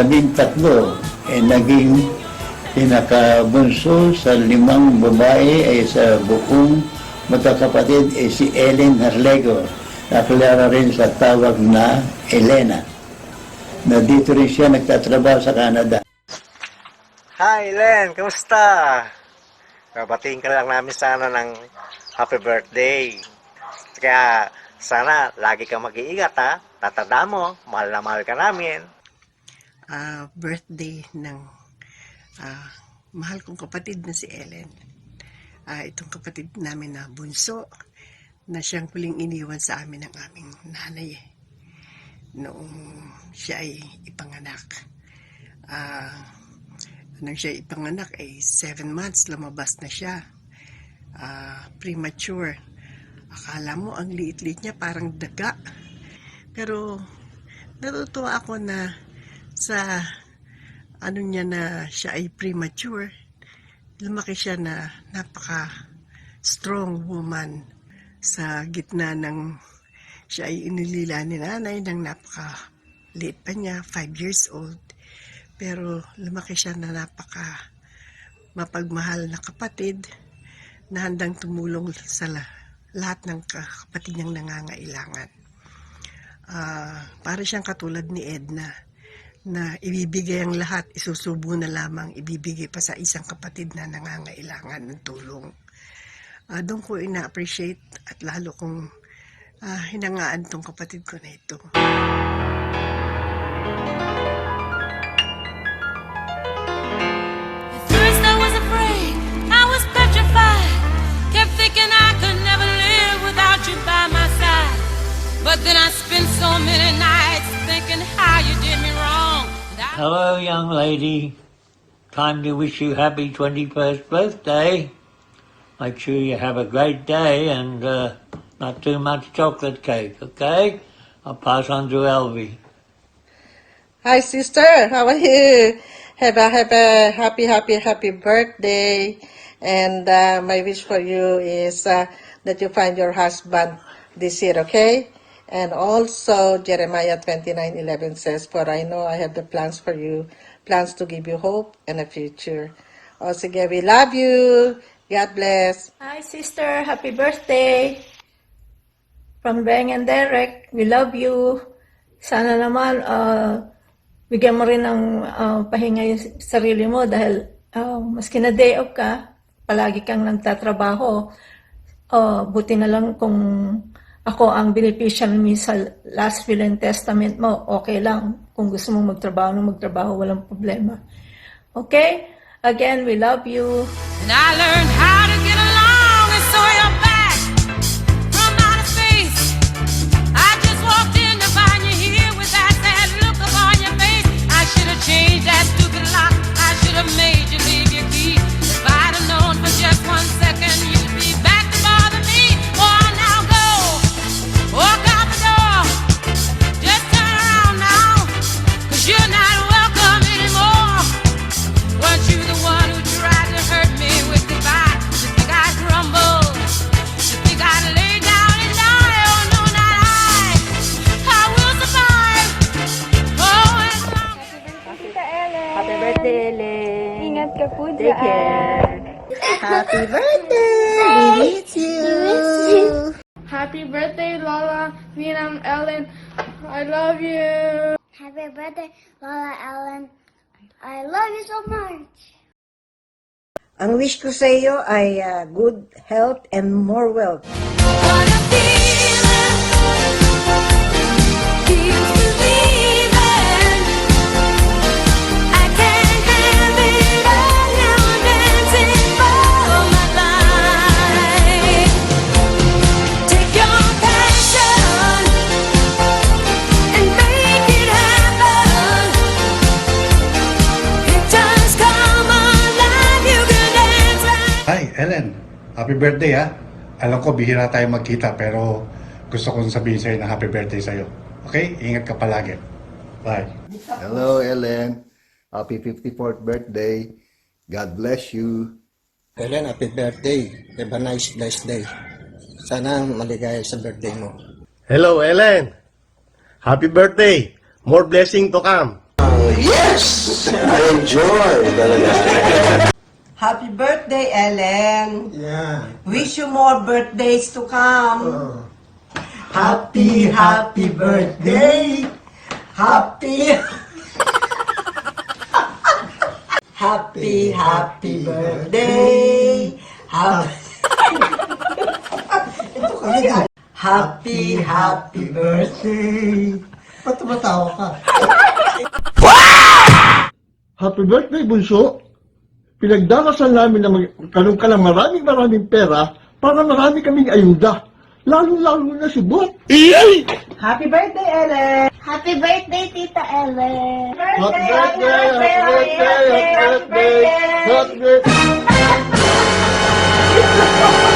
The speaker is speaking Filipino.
13, naging pinakabunso sa 5 babae ay sa buong magkakapatid si Ellen Harlego, nakilala rin sa tawag na Elena, na dito rin siya nagtatrabaho sa Canada. Hi Len, kamusta? Babatiin ka lang namin sana ng happy birthday. Kaya sana lagi kang mag-iingat ha. Tatanda mo, mahal na mahal ka namin. Birthday ng mahal kong kapatid na si Ellen. Itong kapatid namin na bunso na siyang huling iniwan sa amin ng aming nanay noong siya ay ipanganak. Nang siya ipanganak ay 7 months lumabas na siya. Premature. Akala mo ang liit-liit niya parang daga. Pero natutuwa ako na sa niya na siya ay premature, lumaki siya na napaka strong woman sa gitna ng siya ay inilila ni nanay ng napaka liit pa niya, 5 years old. Pero lumaki siya na napaka mapagmahal na kapatid na handang tumulong sa lahat ng kapatid niyang nangangailangan. Para siyang katulad ni Edna na ibibigay ang lahat, isusubo na lamang, ibibigay pa sa isang kapatid na nangangailangan ng tulong. Doon ko ina-appreciate at lalo kong hinangaan tong kapatid ko na ito. At first I was afraid, I was petrified, kept thinking I could never live without you by my side. But then I spent so many nights thinking how you did me wrong. Hello, young lady. Time to wish you happy 21st birthday. Make sure you have a great day and not too much chocolate cake, okay? I'll pass on to Elvie. Hi, sister. How are you? Have a happy birthday. And my wish for you is that you find your husband this year, okay? And also, Jeremiah 29:11 says, "For I know I have the plans for you, plans to give you hope and a future." O sige, we love you. God bless. Hi, sister. Happy birthday. From Beng and Derek, we love you. Sana naman, bigyan mo rin ng pahinga yung sarili mo dahil maski na day off ka, palagi kang nagtatrabaho. Buti na lang kung ako ang beneficial mo sa last will and testament mo, okay lang. Kung gusto mong magtrabaho, walang problema. Okay? Again, we love you. And I learned how to get along and so you're back from outer space. I just walked in to find you here with that sad look upon your face. I should have changed that stupid lock. I should have made you leave your key. If I'd have known for just 1 second you'd be back to bother me. Oh, now go. Walk out the door. Just turn around now. 'Cause you're not welcome anymore. Weren't you the one who tried to hurt me with goodbye? You think I'd crumble? You think I'd lay down and die? Oh, no, not I. I will survive. Oh, as long as... Happy birthday, Ellen. Ingat ka po Take care. Happy birthday. We miss you. Happy birthday, Lola, Ninang Ellen. I love you. Happy birthday, Lola Ellen. I love you so much. Ang wish ko sa iyo ay good health and more wealth. What a feeling. Feels believing. I can't have it all now. Dancing for my life. Take your passion and make it happen. It does come alive. You can dance right. Hi, Ellen. Happy birthday, ha? Alam ko, bihira tayo magkita, pero gusto kong sabihin sa'yo na happy birthday sa'yo. Okay? Ingat ka palagi. Bye. Hello, Ellen. Happy 54th birthday. God bless you. Ellen, happy birthday. Have a nice, blessed day. Sana maligaya sa birthday mo. Hello, Ellen. Happy birthday. More blessing to come. Yes! I enjoy talaga. Happy birthday, Ellen. Yeah. Wish you more birthdays to come. Happy, happy birthday. Happy, happy, happy birthday. Happy, happy birthday. Ba't tumatawa ka? Happy birthday, Bunso! Pinagdarasal namin na magkaroon ka ng maraming pera para marami kaming ayuda. Lalo-lalo na si Bot. Happy birthday, Ellen. Happy birthday, Tita Ellen. Happy birthday! Happy birthday! Happy birthday! Happy birthday!